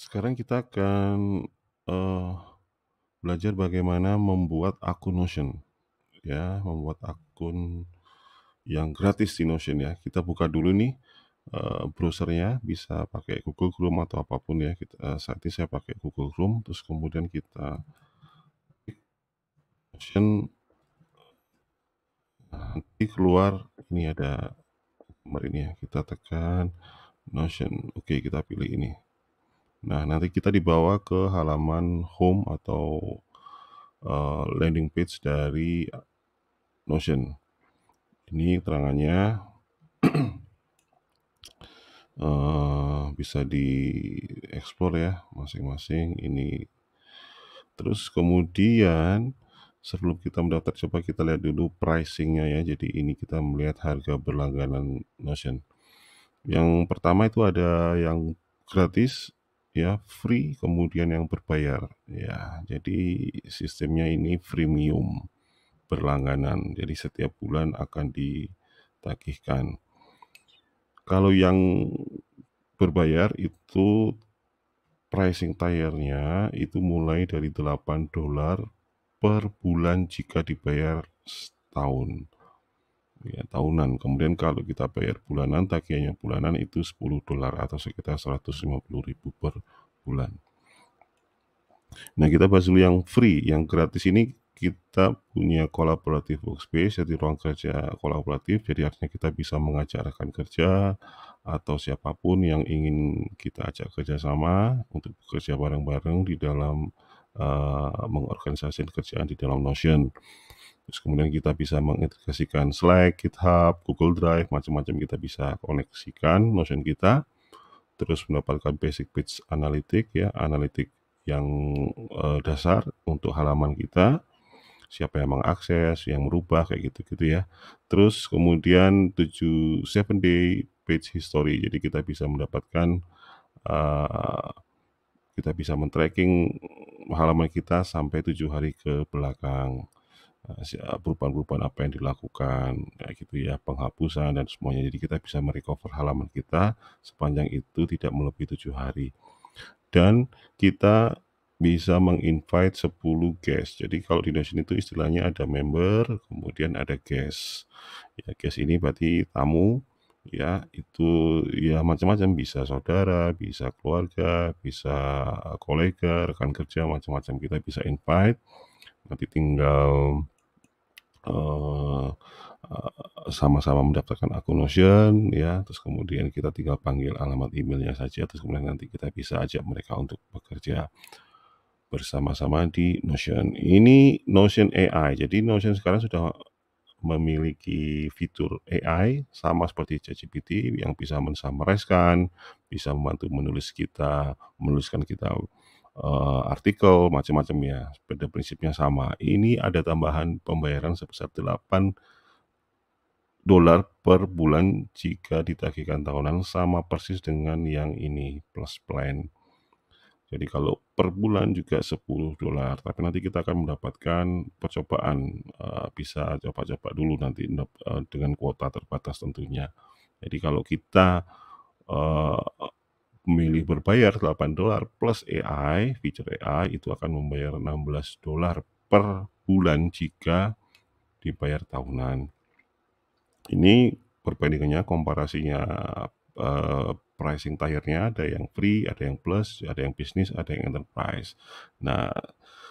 Sekarang kita akan, eee, belajar bagaimana membuat akun Notion, ya, membuat akun yang gratis di Notion ya. Kita buka dulu nih, browser-nya, bisa pakai Google Chrome atau apapun ya, saat ini saya pakai Google Chrome, terus kemudian kita Notion, nanti keluar ini ada nomor ini ya, kita tekan Notion, oke kita pilih ini. Nah, nanti kita dibawa ke halaman home atau landing page dari Notion. Ini keterangannya bisa dieksplor ya masing-masing ini. Terus kemudian sebelum kita mendaftar, coba kita lihat dulu pricing-nya ya. Jadi ini kita melihat harga berlangganan Notion. Yang pertama itu ada yang gratis ya, free, kemudian yang berbayar. Ya, jadi sistemnya ini freemium berlangganan. Jadi setiap bulan akan ditagihkan. Kalau yang berbayar itu pricing tiernya itu mulai dari $8 per bulan jika dibayar setahun, ya tahunan. Kemudian kalau kita bayar bulanan, tagihannya bulanan itu $10 atau sekitar 150.000 per bulan. Nah, kita bahas dulu yang free, yang gratis ini kita punya collaborative workspace, jadi ruang kerja kolaboratif, jadi artinya kita bisa mengajak rekan kerja atau siapapun yang ingin kita ajak kerjasama untuk bekerja bareng-bareng di dalam mengorganisasikan kerjaan di dalam Notion. Terus kemudian kita bisa mengintegrasikan Slack, GitHub, Google Drive, macam-macam kita bisa koneksikan Notion kita, terus mendapatkan basic page analytic ya, analitik yang dasar untuk halaman kita, siapa yang mengakses, yang merubah, kayak gitu-gitu ya. Terus kemudian 7 day page history, jadi kita bisa mendapatkan, eee, kita bisa men-tracking halaman kita sampai 7 hari ke belakang, perubahan-perubahan apa yang dilakukan, kayak gitu ya, penghapusan dan semuanya. Jadi kita bisa merecover halaman kita sepanjang itu tidak melebihi 7 hari. Dan kita bisa meng-invite 10 guest. Jadi kalau di Notion itu istilahnya ada member, kemudian ada guest. Ya, guest ini berarti tamu, ya, itu ya macam-macam, bisa saudara, bisa keluarga, bisa kolega, rekan kerja, macam-macam kita bisa invite. Nanti tinggal eee sama-sama mendaftarkan akun Notion ya, terus kemudian kita tinggal panggil alamat emailnya saja, terus kemudian nanti kita bisa ajak mereka untuk bekerja bersama-sama di Notion. Ini Notion AI, jadi Notion sekarang sudah memiliki fitur AI sama seperti ChatGPT yang bisa men-summarize-kan, bisa membantu menuliskan kita artikel, macam-macam ya, pada prinsipnya sama. Ini ada tambahan pembayaran sebesar $8 per bulan jika ditagihkan tahunan, sama persis dengan yang ini, plus plan. Jadi kalau per bulan juga $10, tapi nanti kita akan mendapatkan percobaan, bisa coba-coba dulu nanti dengan kuota terbatas tentunya. Jadi kalau kita, eee, memilih berbayar $8 plus AI, fitur AI itu akan membayar $16 per bulan jika dibayar tahunan. Ini perbandingannya, komparasinya, pricing tiernya ada yang free, ada yang plus, ada yang bisnis, ada yang enterprise. Nah,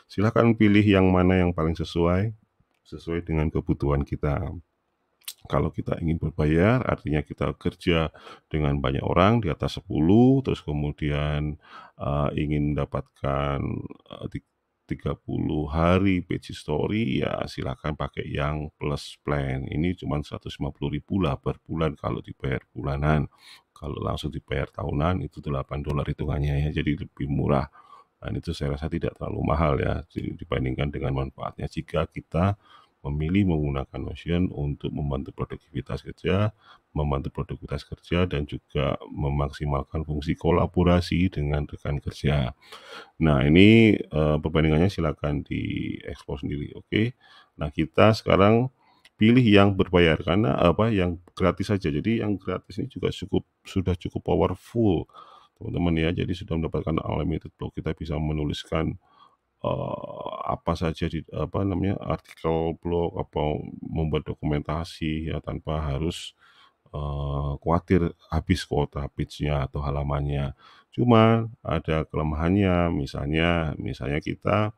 silakan pilih yang mana yang paling sesuai dengan kebutuhan kita. Kalau kita ingin berbayar, artinya kita kerja dengan banyak orang di atas 10, terus kemudian, ingin mendapatkan, 30 hari page story, ya silakan pakai yang plus plan. Ini cuma 150.000 lah per bulan kalau dibayar bulanan. Kalau langsung dibayar tahunan itu $8 hitungannya ya, jadi lebih murah. Dan itu saya rasa tidak terlalu mahal ya, dibandingkan dengan manfaatnya jika kita memilih menggunakan Notion untuk membantu produktivitas kerja dan juga memaksimalkan fungsi kolaborasi dengan rekan kerja. Nah, ini, perbandingannya silakan dieksplor sendiri, oke. Nah, kita sekarang pilih yang berbayar karena yang gratis saja. Jadi yang gratis ini juga sudah cukup powerful, teman-teman ya. Jadi sudah mendapatkan unlimited blog, kita bisa menuliskan apa saja di apa namanya, artikel blog atau membuat dokumentasi ya tanpa harus khawatir habis kuota page-nya atau halamannya. Cuma ada kelemahannya, misalnya kita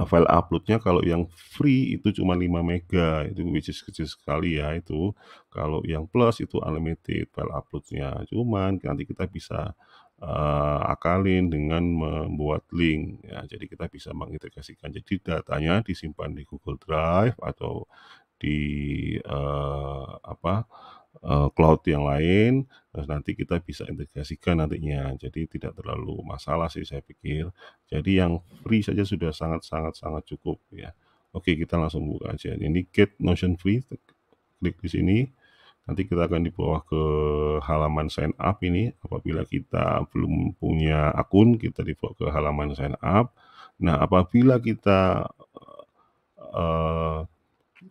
file upload-nya kalau yang free itu cuma 5 mega, itu which is kecil sekali ya itu. Kalau yang plus itu unlimited file upload-nya. Cuman nanti kita bisa, akalin dengan membuat link ya. Jadi kita bisa mengintegrasikan. Jadi datanya disimpan di Google Drive atau di, cloud yang lain, terus nanti kita bisa integrasikan nantinya. Jadi tidak terlalu masalah sih saya pikir. Jadi yang free saja sudah sangat cukup ya. Oke, kita langsung buka aja. Ini Get Notion Free, klik di sini. Nanti kita akan dibawa ke halaman sign up ini. Apabila kita belum punya akun, kita dibawa ke halaman sign up. Nah, apabila kita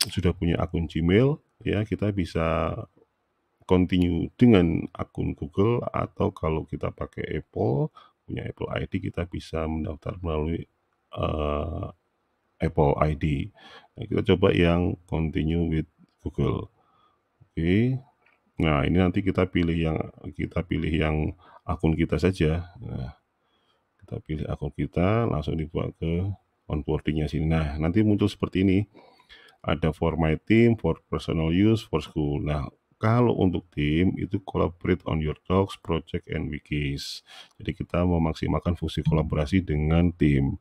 sudah punya akun Gmail, ya kita bisa continue dengan akun Google, atau kalau kita pakai Apple, punya Apple ID, kita bisa mendaftar melalui Apple ID. Nah, kita coba yang continue with Google. Oke. Nah, ini nanti kita pilih yang akun kita saja. Nah, kita pilih akun kita, langsung dibawa ke onboarding-nya sini. Nah, nanti muncul seperti ini. Ada for my team, for personal use, for school. Nah, kalau untuk tim itu collaborate on your docs, project, and wikis. Jadi kita memaksimalkan fungsi kolaborasi dengan tim.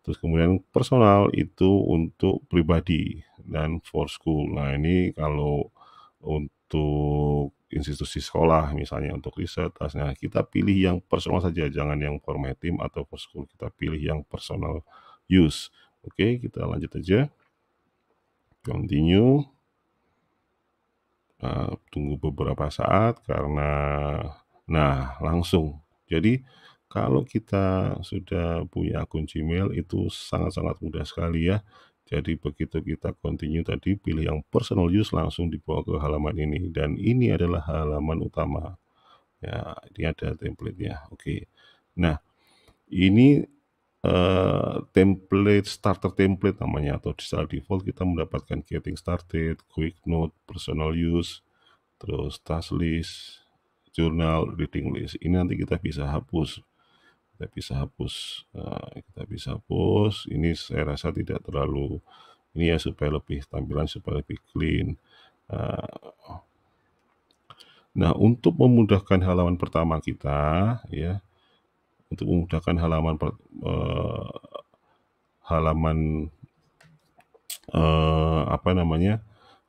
Terus kemudian personal itu untuk pribadi dan for school. Nah, ini kalau untuk institusi sekolah misalnya untuk riset, nah kita pilih yang personal saja, jangan yang for my team atau for school. Kita pilih yang personal use. Oke, kita lanjut aja. Continue. Tunggu beberapa saat karena langsung. Jadi kalau kita sudah punya akun Gmail itu sangat-sangat mudah sekali ya. Jadi begitu kita continue tadi, pilih yang personal use, langsung dibawa ke halaman ini, dan ini adalah halaman utama. Ya, ini ada template-nya. Oke. Nah, ini starter template namanya, atau secara default kita mendapatkan getting started, quick note, personal use, terus task list, journal, reading list. Ini nanti kita bisa hapus. Kita bisa hapus. Ini saya rasa tidak terlalu ini ya, supaya lebih tampilan supaya lebih clean. Nah, untuk memudahkan halaman pertama kita ya, untuk memudahkan halaman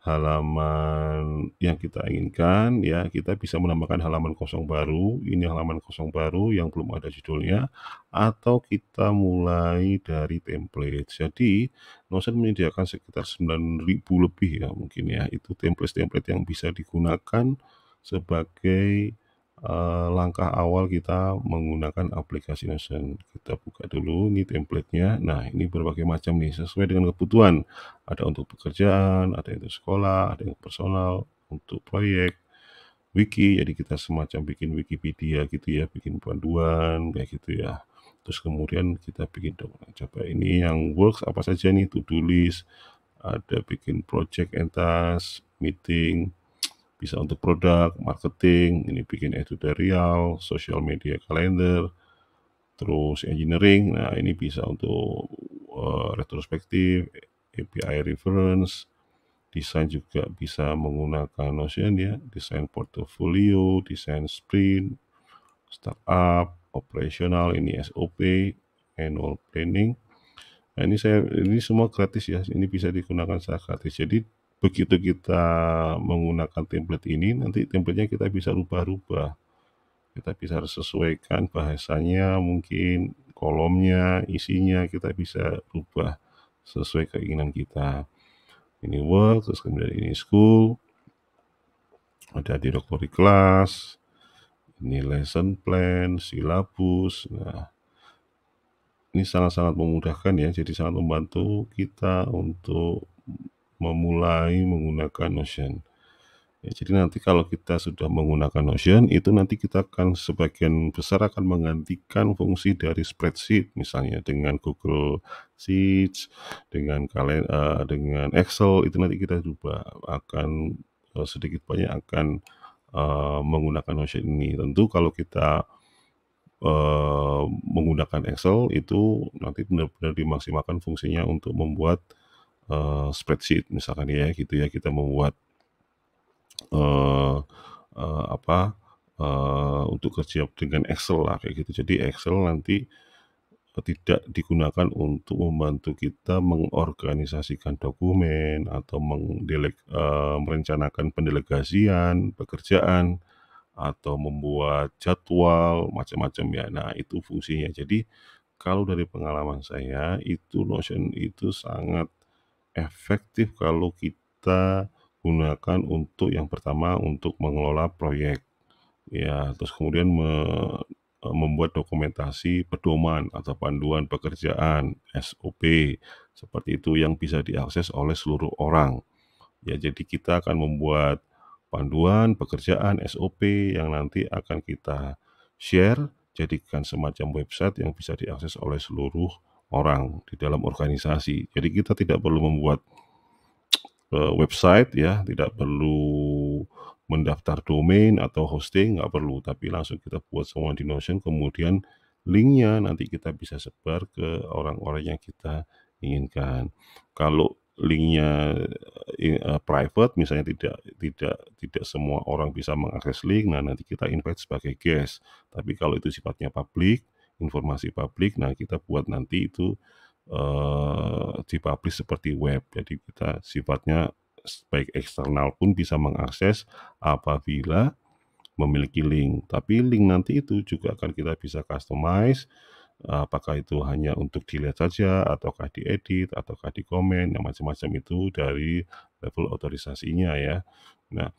halaman yang kita inginkan ya, kita bisa menambahkan halaman kosong baru. Ini halaman kosong baru yang belum ada judulnya, atau kita mulai dari template. Jadi Notion menyediakan sekitar 9.000 lebih ya mungkin ya, itu template-template yang bisa digunakan sebagai langkah awal kita menggunakan aplikasi Notion. Kita buka dulu ini template-nya. Nah, ini berbagai macam nih sesuai dengan kebutuhan. Ada untuk pekerjaan, ada untuk sekolah, ada yang personal, untuk proyek, wiki. Jadi kita semacam bikin Wikipedia gitu ya, bikin panduan kayak gitu ya. Terus kemudian kita bikin dokumen. Coba ini yang works apa saja nih, to-do list, ada bikin project and task, meeting, bisa untuk produk, marketing, ini bikin editorial, social media calendar, terus engineering. Nah, ini bisa untuk retrospektif, API reference, desain juga bisa menggunakan Notion ya, desain portfolio, desain sprint, startup, operasional, ini SOP, annual planning. Nah, ini semua gratis ya, ini bisa digunakan secara gratis. Jadi begitu kita menggunakan template ini, nanti template-nya kita bisa rubah-rubah. Kita bisa sesuaikan bahasanya, mungkin kolomnya, isinya kita bisa rubah sesuai keinginan kita. Ini work, terus kemudian ini school, ada direktori kelas, ini lesson plan, silabus. Nah, ini sangat-sangat memudahkan ya, jadi sangat membantu kita untuk memulai menggunakan Notion Ya, jadi nanti kalau kita sudah menggunakan Notion, itu nanti kita akan sebagian besar akan menggantikan fungsi dari spreadsheet, misalnya dengan Google Sheets, dengan Excel, itu nanti kita rubah, akan sedikit banyak akan menggunakan Notion ini. Tentu kalau kita menggunakan Excel, itu nanti benar-benar dimaksimalkan fungsinya untuk membuat spreadsheet misalkan ya, gitu ya, kita membuat eee apa, untuk kerja dengan Excel lah kayak gitu. Jadi Excel nanti tidak digunakan untuk membantu kita mengorganisasikan dokumen atau merencanakan pendelegasian pekerjaan atau membuat jadwal macam-macam ya. Nah, itu fungsinya. Jadi kalau dari pengalaman saya itu Notion itu sangat efektif kalau kita gunakan untuk yang pertama untuk mengelola proyek, ya, terus kemudian membuat dokumentasi pedoman atau panduan pekerjaan, SOP, seperti itu yang bisa diakses oleh seluruh orang. Ya, jadi kita akan membuat panduan pekerjaan, SOP yang nanti akan kita share, jadikan semacam website yang bisa diakses oleh seluruh orang di dalam organisasi. Jadi kita tidak perlu membuat website ya, tidak perlu mendaftar domain atau hosting, nggak perlu, tapi langsung kita buat semua di Notion, kemudian linknya nanti kita bisa sebar ke orang-orang yang kita inginkan. Kalau linknya private, misalnya tidak semua orang bisa mengakses link, nah nanti kita invite sebagai guest. Tapi kalau itu sifatnya publik, informasi publik, nah kita buat nanti itu dipublish seperti web. Jadi kita sifatnya baik eksternal pun bisa mengakses apabila memiliki link. Tapi link nanti itu juga akan kita bisa customize, apakah itu hanya untuk dilihat saja, ataukah diedit, ataukah dikomen, nah macam-macam itu dari level otorisasinya ya. Nah,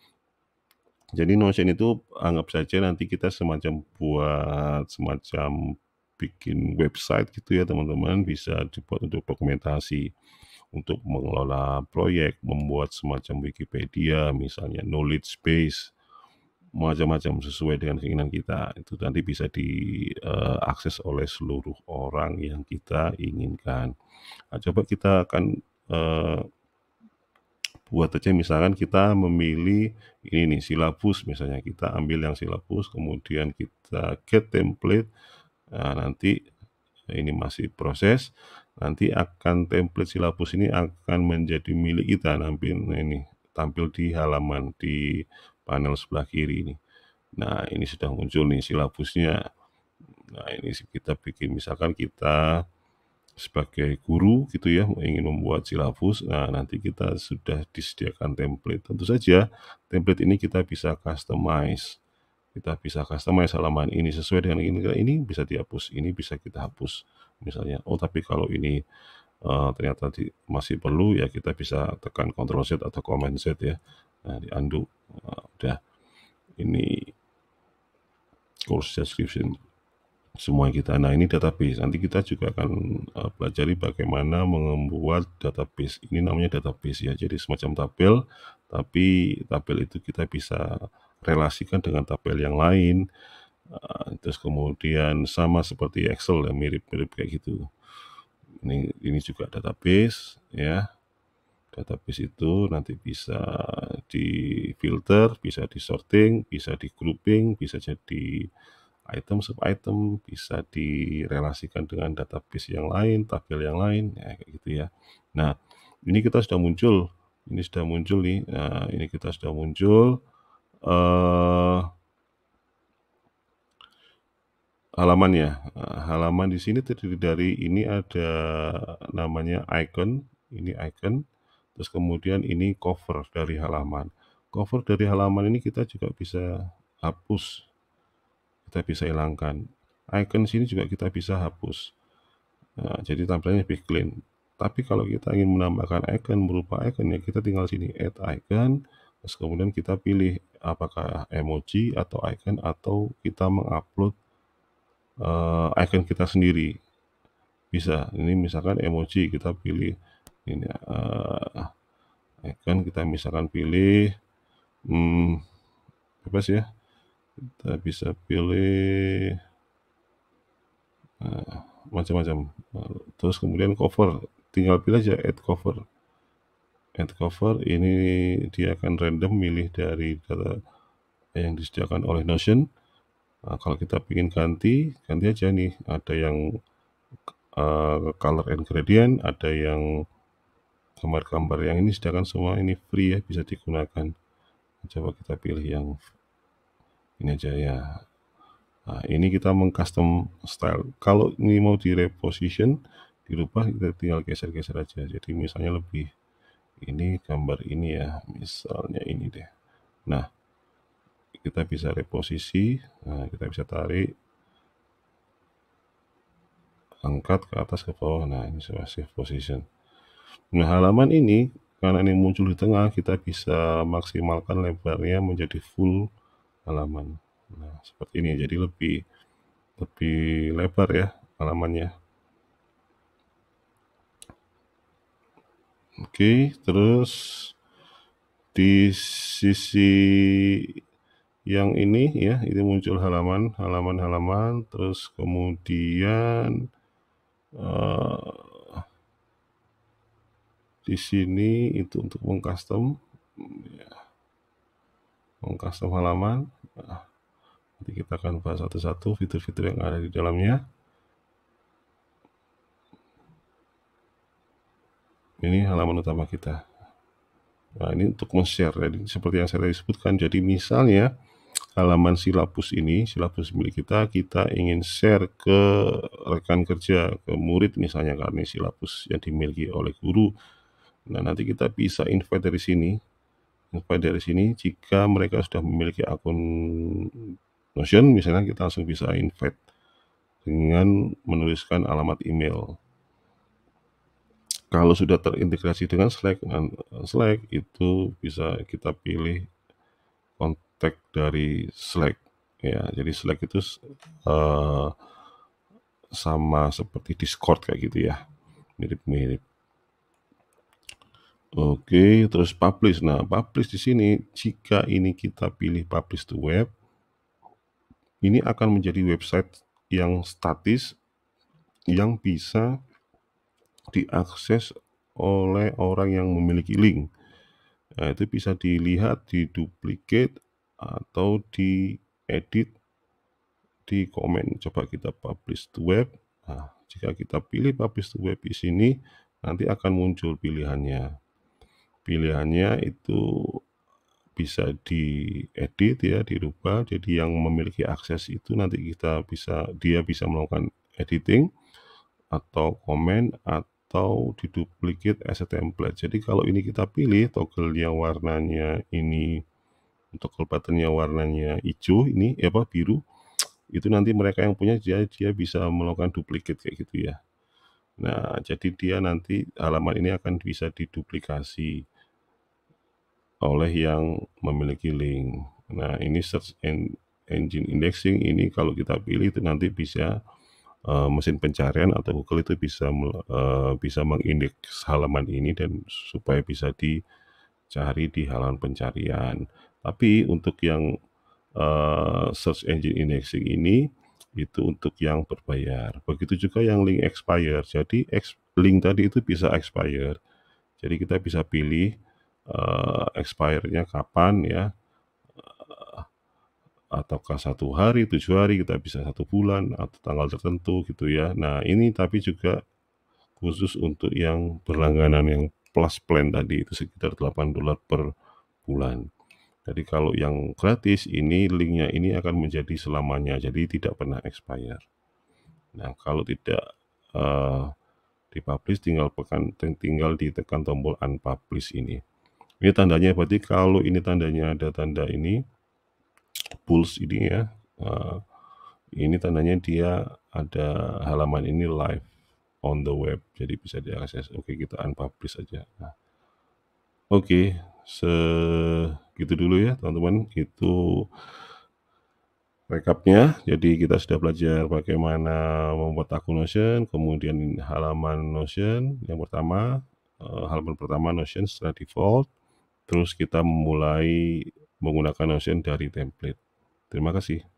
jadi Notion itu anggap saja nanti kita semacam buat semacam bikin website gitu ya teman-teman, bisa dibuat untuk dokumentasi, untuk mengelola proyek, membuat semacam Wikipedia misalnya, knowledge base, macam-macam sesuai dengan keinginan kita. Itu nanti bisa diakses oleh seluruh orang yang kita inginkan. Nah, coba kita akan buat aja misalkan kita memilih ini nih silabus, misalnya kita ambil yang silabus, kemudian kita get template. Nah, nanti ini masih proses, nanti akan template silabus ini akan menjadi milik kita, tampil di halaman di panel sebelah kiri ini. Nah, ini sudah muncul nih silabusnya. Nah, ini kita bikin, misalkan kita sebagai guru gitu ya, ingin membuat silabus, nah nanti kita sudah disediakan template. Tentu saja template ini kita bisa customize. Kita bisa customize halaman ini sesuai dengan ini bisa dihapus, ini bisa kita hapus. Misalnya, oh tapi kalau ini ternyata masih perlu ya kita bisa tekan Ctrl Z atau Command Z ya. Nah, di undo. Udah ini course description semua kita. Nah, ini database. Nanti kita juga akan pelajari bagaimana membuat database. Ini namanya database ya. Jadi semacam tabel, tapi tabel itu kita bisa relasikan dengan tabel yang lain. Terus kemudian sama seperti Excel ya, mirip-mirip kayak gitu. Ini juga database ya. Database itu nanti bisa di-filter, bisa di-sorting, bisa di-grouping, bisa jadi item, sub-item, bisa direlasikan dengan database yang lain, tabel yang lain, ya kayak gitu ya. Nah, ini kita sudah muncul, ini sudah muncul nih, nah ini kita sudah muncul, halamannya. Nah, halaman di sini terdiri dari ini ada namanya icon, ini icon, terus kemudian ini cover dari halaman. Cover dari halaman ini kita juga bisa hapus, kita bisa hilangkan. Icon sini juga kita bisa hapus. Nah, jadi tampilannya lebih clean. Tapi kalau kita ingin menambahkan icon berupa icon ya kita tinggal sini add icon, terus kemudian kita pilih apakah emoji atau icon atau kita mengupload icon kita sendiri. Bisa. Ini misalkan emoji kita pilih ini icon, kita misalkan pilih bebas ya, kita bisa pilih macam-macam. Terus kemudian cover, tinggal pilih aja add cover. Add cover ini dia akan random milih dari data yang disediakan oleh Notion. Nah, kalau kita ingin ganti aja nih. Ada yang color and gradient, ada yang gambar-gambar yang ini, sedangkan semua ini free ya, bisa digunakan. Coba kita pilih yang ini aja ya. Nah, ini kita mengcustom style. Kalau ini mau direposition, dirubah, kita tinggal geser-geser aja. Jadi misalnya lebih ini gambar ini ya, misalnya ini deh. Nah, kita bisa reposisi. Nah, kita bisa tarik, angkat ke atas ke bawah. Nah, ini save position. Nah, halaman ini karena ini muncul di tengah, kita bisa maksimalkan lebarnya menjadi full halaman. Nah, seperti ini. Jadi lebih lebar ya halamannya. Oke, terus di sisi yang ini ya, itu muncul halaman, terus kemudian di sini itu untuk mengcustom halaman. Nah, nanti kita akan bahas satu-satu fitur-fitur yang ada di dalamnya. Ini halaman utama kita. Nah, ini untuk men-share. Jadi seperti yang saya sebutkan, jadi misalnya halaman silabus ini, silabus milik kita ingin share ke rekan kerja, ke murid misalnya, karena ini silabus yang dimiliki oleh guru. Nah, nanti kita bisa invite dari sini. Jika mereka sudah memiliki akun Notion, misalnya kita langsung bisa invite dengan menuliskan alamat email. Kalau sudah terintegrasi dengan Slack itu bisa kita pilih kontak dari Slack ya. Jadi Slack itu sama seperti Discord kayak gitu ya, mirip-mirip. Oke, terus publish. Nah, publish di sini jika ini kita pilih publish to web, ini akan menjadi website yang statis yang bisa diakses oleh orang yang memiliki link. Nah, itu bisa dilihat, diduplicate, atau diedit di komen. Coba kita publish to web. Nah, jika kita pilih publish to web di sini, nanti akan muncul pilihannya. Pilihannya itu bisa diedit ya, dirubah. Jadi yang memiliki akses itu nanti dia bisa melakukan editing atau komen atau diduplicate as a template. Jadi kalau ini kita pilih toggle-nya warnanya ini, toggle buttonnya warnanya hijau ini biru, itu nanti mereka yang punya dia bisa melakukan duplicate kayak gitu ya. Nah, jadi dia nanti halaman ini akan bisa diduplikasi oleh yang memiliki link. Nah, ini search engine indexing ini kalau kita pilih itu nanti bisa mesin pencarian atau Google itu bisa mengindeks halaman ini dan supaya bisa dicari di halaman pencarian. Tapi untuk yang search engine indexing ini itu untuk yang berbayar. Begitu juga yang link expire. Jadi link tadi itu bisa expire. Jadi kita bisa pilih expire-nya kapan ya, ataukah 1 hari, 7 hari, kita bisa 1 bulan atau tanggal tertentu gitu ya. Nah, ini tapi juga khusus untuk yang berlangganan yang plus plan tadi itu sekitar $8 per bulan. Jadi kalau yang gratis ini linknya ini akan menjadi selamanya, jadi tidak pernah expire. Nah, kalau tidak dipublish tinggal ditekan tombol unpublish ini. Ini tandanya berarti kalau ini tandanya ada tanda ini pulse ini ya. Ini tandanya dia ada halaman ini live on the web, jadi bisa diakses. Oke, kita unpublish aja. Nah, oke, segitu dulu ya teman-teman. Itu recapnya. Jadi kita sudah belajar bagaimana membuat akun Notion, kemudian halaman Notion. Yang pertama, halaman pertama Notion secara default. Terus kita mulai menggunakan Notion dari template. Terima kasih.